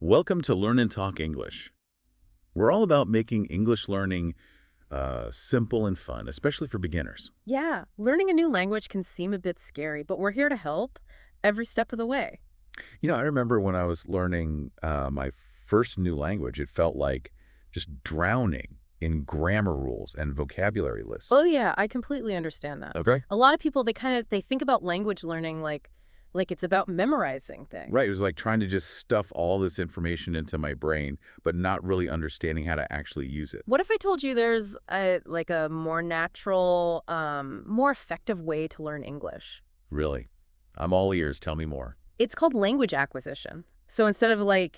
Welcome to Learn and Talk English. We're all about making English learning simple and fun, especially for beginners. Yeah, learning a new language can seem a bit scary, but we're here to help every step of the way. I remember when I was learning my first new language, it felt like just drowning in grammar rules and vocabulary Oh lists. yeah, I completely understand that. Okay. A lot of people they think about language learning like it's about memorizing things. Right. It was like trying to just stuff all this information into my brain, but not really understanding how to actually use it. What if I told you there's a more natural, more effective way to learn English? Really. I'm all ears. Tell me more. It's called language acquisition. So instead of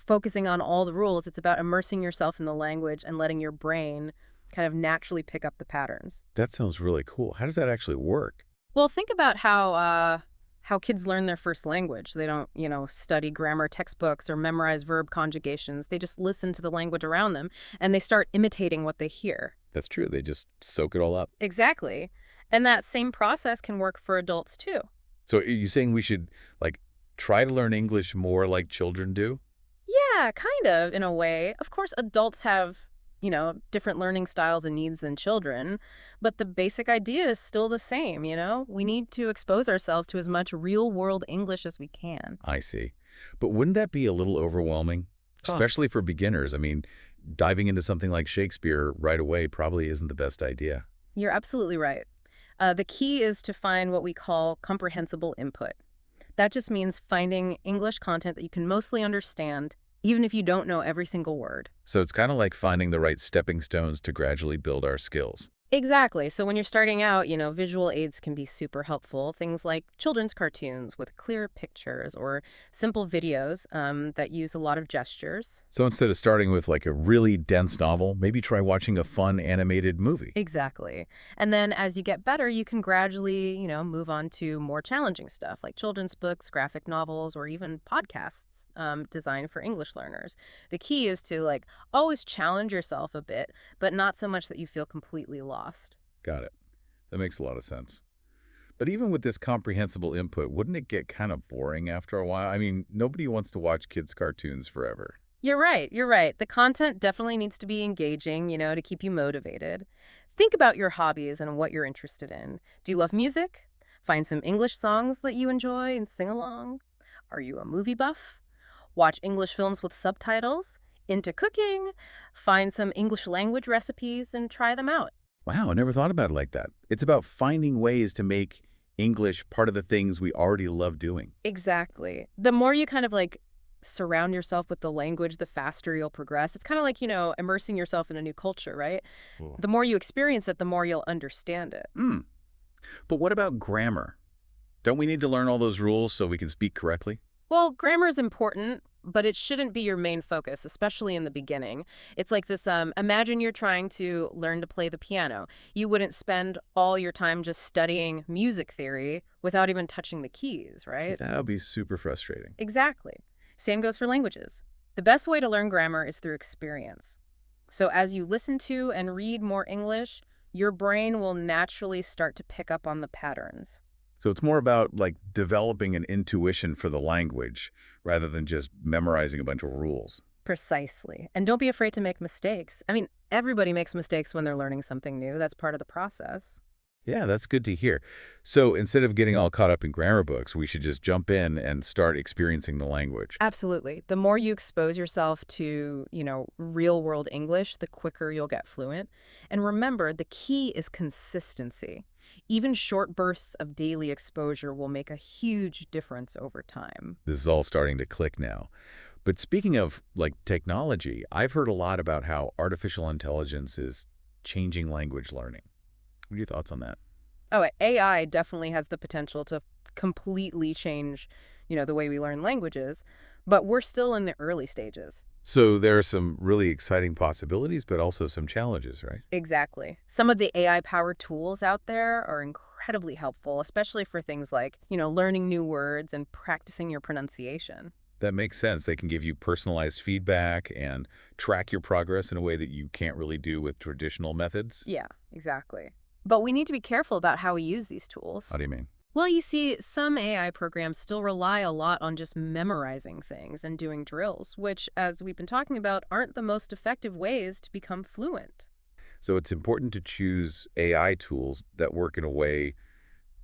focusing on all the rules, it's about immersing yourself in the language and letting your brain kind of naturally pick up the patterns. That sounds really cool. How does that actually work? Well, think about how kids learn their first language. They don't, study grammar textbooks or memorize verb conjugations. They just listen to the language around them and they start imitating what they hear. That's true. They just soak it all up. Exactly. And that same process can work for adults too. So are you saying we should like try to learn English more like children do? Yeah, kind of, in a way. Of course, adults have, different learning styles and needs than children, but the basic idea is still the same. We need to expose ourselves to as much real-world English as we can. I see. But wouldn't that be a little overwhelming, Huh. especially for beginners? I mean, diving into something like Shakespeare right away probably isn't the best idea. You're absolutely right. The key is to find what we call comprehensible input. That just means finding English content that you can mostly understand, even if you don't know every single word. So it's kind of like finding the right stepping stones to gradually build our skills. Exactly. So when you're starting out, visual aids can be super helpful. Things like children's cartoons with clear pictures or simple videos that use a lot of gestures. So instead of starting with like a really dense novel, maybe try watching a fun animated movie. Exactly. And then as you get better, you can gradually, move on to more challenging stuff like children's books, graphic novels, or even podcasts designed for English learners. The key is to always challenge yourself a bit, but not so much that you feel completely lost. Got it. That makes a lot of sense. But even with this comprehensible input, wouldn't it get kind of boring after a while? I mean, nobody wants to watch kids' cartoons forever. You're right. You're right. The content definitely needs to be engaging, to keep you motivated. Think about your hobbies and what you're interested in. Do you love music? Find some English songs that you enjoy and sing along. Are you a movie buff? Watch English films with subtitles? Into cooking? Find some English language recipes and try them out. Wow, I never thought about it like that. It's about finding ways to make English part of the things we already love doing. Exactly. The more you kind of surround yourself with the language, the faster you'll progress. It's kind of like, immersing yourself in a new culture, right? Cool. The more you experience it, the more you'll understand it. Hmm. But what about grammar? Don't we need to learn all those rules so we can speak correctly? Well, grammar is important, but it shouldn't be your main focus, especially in the beginning. It's like this, imagine you're trying to learn to play the piano. You wouldn't spend all your time just studying music theory without even touching the keys, right? That would be super frustrating. Exactly. Same goes for languages. The best way to learn grammar is through experience. So as you listen to and read more English, your brain will naturally start to pick up on the patterns. So it's more about like developing an intuition for the language rather than just memorizing a bunch of rules. Precisely. And don't be afraid to make mistakes. I mean, everybody makes mistakes when they're learning something new. That's part of the process. Yeah, that's good to hear. So instead of getting all caught up in grammar books, we should just jump in and start experiencing the language. Absolutely. The more you expose yourself to, real world English, the quicker you'll get fluent. And remember, the key is consistency. Even short bursts of daily exposure will make a huge difference over time. This is all starting to click now. But speaking of like technology, I've heard a lot about how artificial intelligence is changing language learning. What are your thoughts on that? Oh, AI definitely has the potential to completely change, the way we learn languages, but we're still in the early stages. So there are some really exciting possibilities, but also some challenges, right? Exactly. Some of the AI-powered tools out there are incredibly helpful, especially for things like, learning new words and practicing your pronunciation. That makes sense. They can give you personalized feedback and track your progress in a way that you can't really do with traditional methods. Yeah, exactly. But we need to be careful about how we use these tools. How do you mean? Well, you see, some AI programs still rely a lot on just memorizing things and doing drills, which, as we've been talking about, aren't the most effective ways to become fluent. So it's important to choose AI tools that work in a way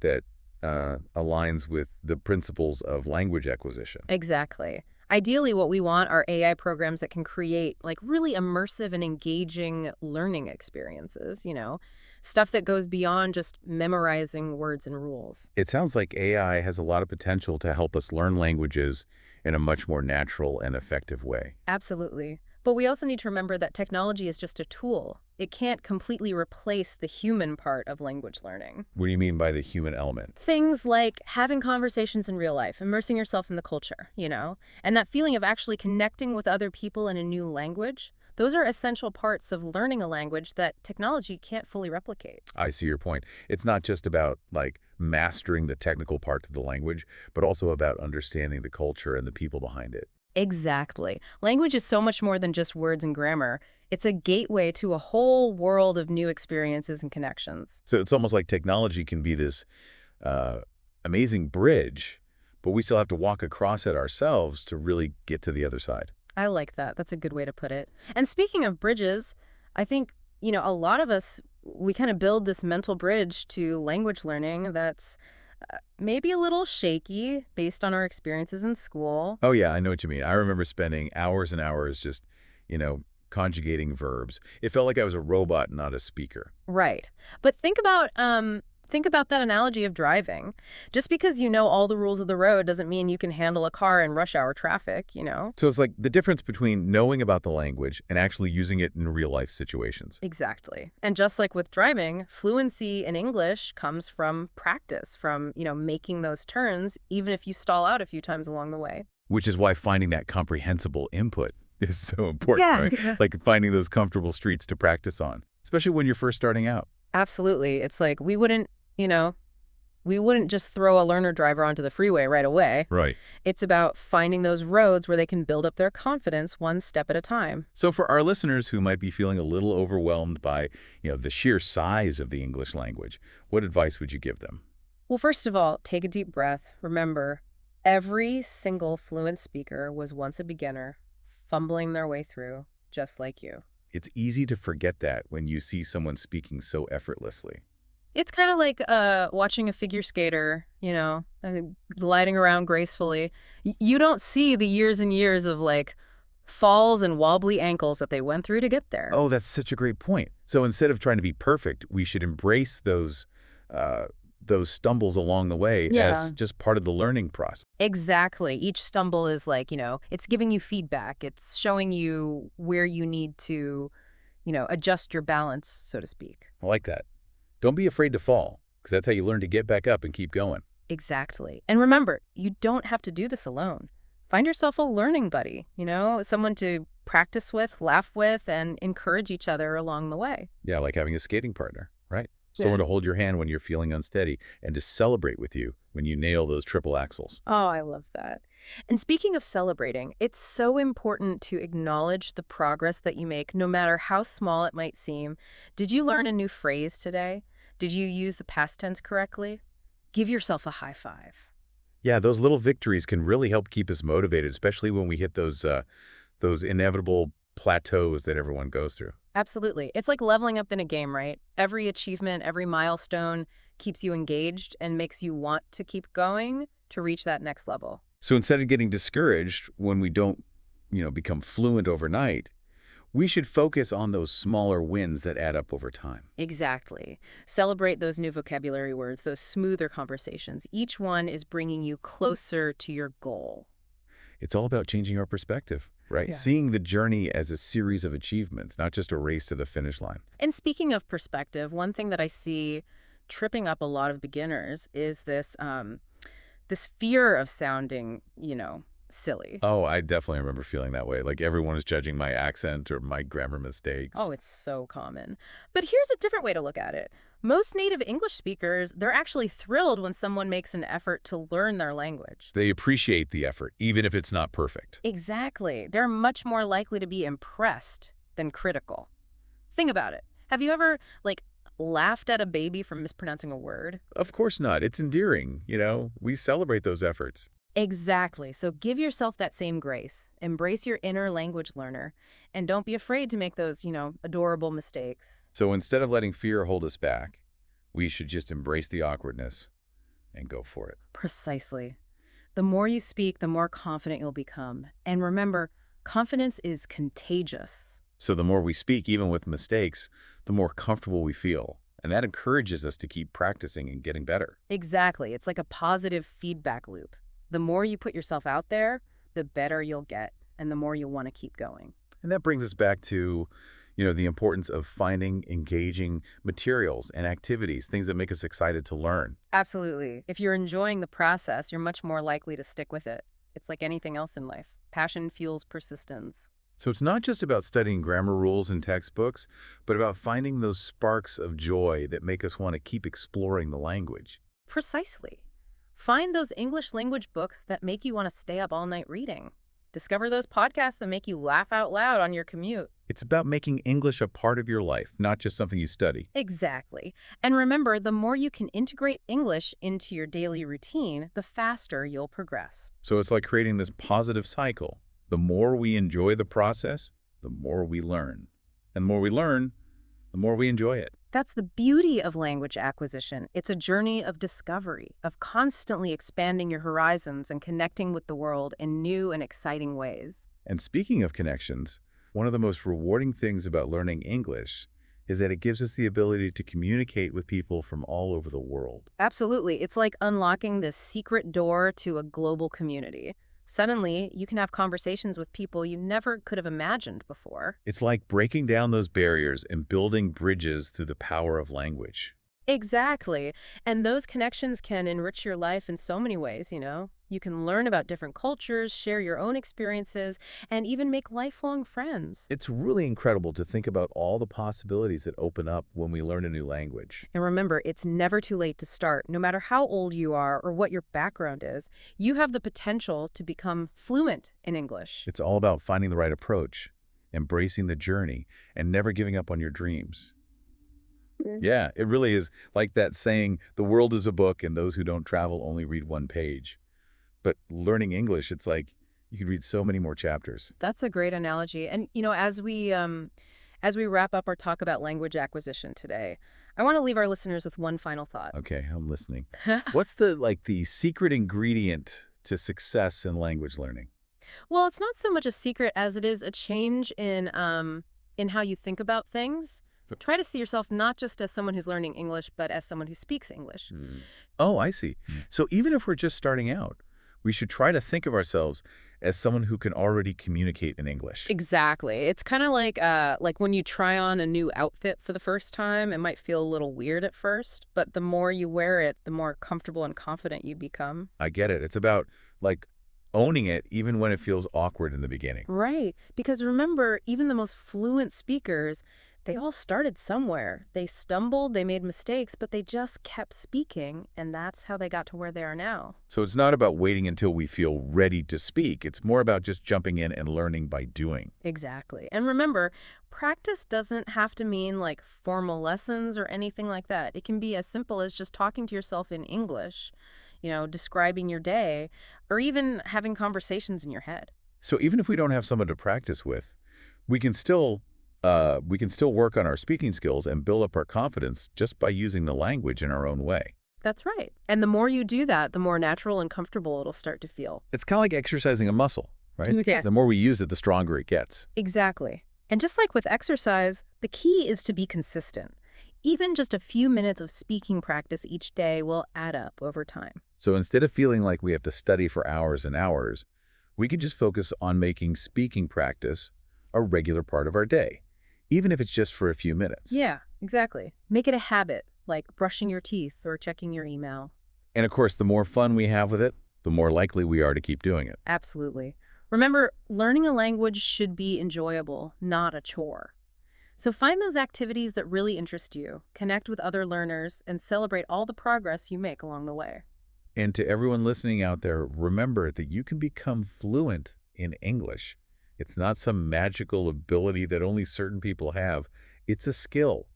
that aligns with the principles of language acquisition. Exactly. Ideally, what we want are AI programs that can create like really immersive and engaging learning experiences, stuff that goes beyond just memorizing words and rules. It sounds like AI has a lot of potential to help us learn languages in a much more natural and effective way. Absolutely. But we also need to remember that technology is just a tool. It can't completely replace the human part of language learning. What do you mean by the human element? Things like having conversations in real life, immersing yourself in the culture, and that feeling of actually connecting with other people in a new language. Those are essential parts of learning a language that technology can't fully replicate. I see your point. It's not just about like mastering the technical parts of the language, but also about understanding the culture and the people behind it. Exactly. Language is so much more than just words and grammar. It's a gateway to a whole world of new experiences and connections. So it's almost like technology can be this uh, amazing bridge, but we still have to walk across it ourselves to really get to the other side. I like that. That's a good way to put it. And speaking of bridges, I think, a lot of us, we kind of build this mental bridge to language learning that's maybe a little shaky based on our experiences in school. Oh, yeah, I know what you mean. I remember spending hours and hours just, you know, conjugating verbs. It felt like I was a robot, not a speaker. Right. But think about that analogy of driving. Just because you know all the rules of the road doesn't mean you can handle a car in rush hour traffic. So it's like the difference between knowing about the language and actually using it in real life situations, Exactly. And just like with driving, fluency in English comes from practice, from, making those turns, even if you stall out a few times along the way. which is why finding that comprehensible input is so important, Yeah. right? Yeah. Like finding those comfortable streets to practice on, especially when you're first starting out. Absolutely. It's like we wouldn't just throw a learner driver onto the freeway right away. Right. It's about finding those roads where they can build up their confidence one step at a time. So for our listeners who might be feeling a little overwhelmed by, the sheer size of the English language, what advice would you give them? Well, first of all, take a deep breath. Remember, every single fluent speaker was once a beginner, fumbling their way through, just like you. It's easy to forget that when you see someone speaking so effortlessly. It's kind of like watching a figure skater, gliding around gracefully. You don't see the years and years of like falls and wobbly ankles that they went through to get there. Oh, that's such a great point. So instead of trying to be perfect, we should embrace uh, those stumbles along the way Yeah. as just part of the learning process. Exactly. Each stumble is like, it's giving you feedback. It's showing you where you need to, adjust your balance, so to speak. I like that. Don't be afraid to fall, because that's how you learn to get back up and keep going. Exactly. And remember, you don't have to do this alone. Find yourself a learning buddy, someone to practice with, laugh with, and encourage each other along the way. Yeah, like having a skating partner, right? Yeah. Someone to hold your hand when you're feeling unsteady and to celebrate with you when you nail those triple axles. Oh, I love that. And speaking of celebrating, it's so important to acknowledge the progress that you make, no matter how small it might seem. Did you learn a new phrase today? Did you use the past tense correctly? Give yourself a high five. Yeah, those little victories can really help keep us motivated, especially when we hit those inevitable plateaus that everyone goes through. Absolutely. It's like leveling up in a game, right? Every achievement, every milestone keeps you engaged and makes you want to keep going to reach that next level. So instead of getting discouraged when we don't, become fluent overnight, we should focus on those smaller wins that add up over time. Exactly. Celebrate those new vocabulary words, those smoother conversations. Each one is bringing you closer to your goal. It's all about changing our perspective, right? Yeah. Seeing the journey as a series of achievements, not just a race to the finish line. And speaking of perspective, one thing that I see tripping up a lot of beginners is this fear of sounding, silly. Oh, I definitely remember feeling that way. Like everyone is judging my accent or my grammar mistakes. Oh, it's so common. But here's a different way to look at it. Most native English speakers, they're actually thrilled when someone makes an effort to learn their language. They appreciate the effort, even if it's not perfect. Exactly. They're much more likely to be impressed than critical. Think about it. Have you ever, laughed at a baby for mispronouncing a word? Of course not. It's endearing, you know? We celebrate those efforts. Exactly. So give yourself that same grace. Embrace your inner language learner. And don't be afraid to make those, adorable mistakes. So instead of letting fear hold us back, we should just embrace the awkwardness and go for it. Precisely. The more you speak, the more confident you'll become. And remember, confidence is contagious. So the more we speak, even with mistakes, the more comfortable we feel. And that encourages us to keep practicing and getting better. Exactly. It's like a positive feedback loop. The more you put yourself out there, the better you'll get, and the more you'll want to keep going. And that brings us back to, the importance of finding engaging materials and activities, things that make us excited to learn. Absolutely. If you're enjoying the process, you're much more likely to stick with it. It's like anything else in life. Passion fuels persistence. So it's not just about studying grammar rules in textbooks, but about finding those sparks of joy that make us want to keep exploring the language. Precisely. Find those English language books that make you want to stay up all night reading. Discover those podcasts that make you laugh out loud on your commute. It's about making English a part of your life, not just something you study. Exactly. And remember, the more you can integrate English into your daily routine, the faster you'll progress. So it's like creating this positive cycle. The more we enjoy the process, the more we learn. And the more we learn, the more we enjoy it. That's the beauty of language acquisition. It's a journey of discovery, of constantly expanding your horizons and connecting with the world in new and exciting ways. And speaking of connections, one of the most rewarding things about learning English is that it gives us the ability to communicate with people from all over the world. Absolutely. It's like unlocking this secret door to a global community. Suddenly, you can have conversations with people you never could have imagined before. It's like breaking down those barriers and building bridges through the power of language. Exactly. And those connections can enrich your life in so many ways. You can learn about different cultures, share your own experiences, and even make lifelong friends. It's really incredible to think about all the possibilities that open up when we learn a new language. And remember, it's never too late to start. No matter how old you are or what your background is, you have the potential to become fluent in English. It's all about finding the right approach, embracing the journey, and never giving up on your dreams. Yeah, it really is like that saying, the world is a book and those who don't travel only read one page. But learning English, it's like you could read so many more chapters. That's a great analogy. And as we wrap up our talk about language acquisition today, I want to leave our listeners with one final thought. Okay, I'm listening. What's the secret ingredient to success in language learning? Well, it's not so much a secret as it is a change in how you think about things. Try to see yourself not just as someone who's learning English, but as someone who speaks English. Oh, I see. So even if we're just starting out, we should try to think of ourselves as someone who can already communicate in English. Exactly. It's kind of like when you try on a new outfit for the first time, it might feel a little weird at first, but the more you wear it, the more comfortable and confident you become. I get it. It's about owning it even when it feels awkward in the beginning. Right. Because remember, even the most fluent speakers, they all started somewhere. They stumbled, they made mistakes, but they just kept speaking, and that's how they got to where they are now. So it's not about waiting until we feel ready to speak. It's more about just jumping in and learning by doing. Exactly. And remember, practice doesn't have to mean like formal lessons or anything like that. It can be as simple as just talking to yourself in English, describing your day, or even having conversations in your head. So even if we don't have someone to practice with, we can still work on our speaking skills and build up our confidence just by using the language in our own way. That's right. And the more you do that, the more natural and comfortable it'll start to feel. It's kind of like exercising a muscle, right? Yeah. The more we use it, the stronger it gets. Exactly. And just like with exercise, the key is to be consistent. Even just a few minutes of speaking practice each day will add up over time. So instead of feeling like we have to study for hours and hours, we can just focus on making speaking practice a regular part of our day, even if it's just for a few minutes. Yeah, exactly. Make it a habit, like brushing your teeth or checking your email. And of course, the more fun we have with it, the more likely we are to keep doing it. Absolutely. Remember, learning a language should be enjoyable, not a chore. So find those activities that really interest you, connect with other learners, and celebrate all the progress you make along the way. And to everyone listening out there, remember that you can become fluent in English. It's not some magical ability that only certain people have. It's a skill.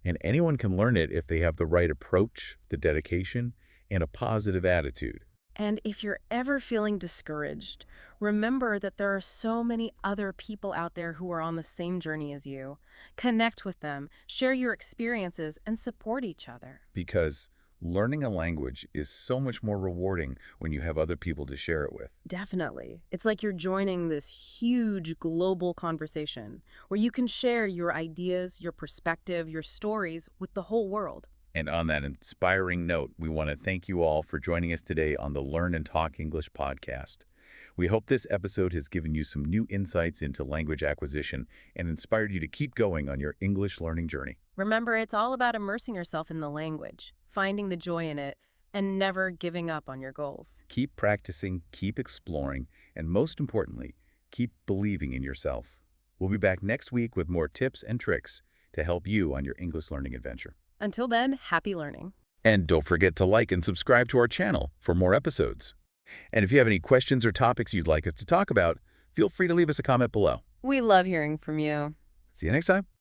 And anyone can learn it if they have the right approach, the dedication, and a positive attitude. And if you're ever feeling discouraged, remember that there are so many other people out there who are on the same journey as you. Connect with them, share your experiences, and support each other. Because learning a language is so much more rewarding when you have other people to share it with. Definitely. It's like you're joining this huge global conversation where you can share your ideas, your perspective, your stories with the whole world. And on that inspiring note, we want to thank you all for joining us today on the Learn and Talk English podcast. We hope this episode has given you some new insights into language acquisition and inspired you to keep going on your English learning journey. Remember, it's all about immersing yourself in the language, finding the joy in it, and never giving up on your goals. Keep practicing, keep exploring, and most importantly, keep believing in yourself. We'll be back next week with more tips and tricks to help you on your English learning adventure. Until then, happy learning. And don't forget to like and subscribe to our channel for more episodes. And if you have any questions or topics you'd like us to talk about, feel free to leave us a comment below. We love hearing from you. See you next time.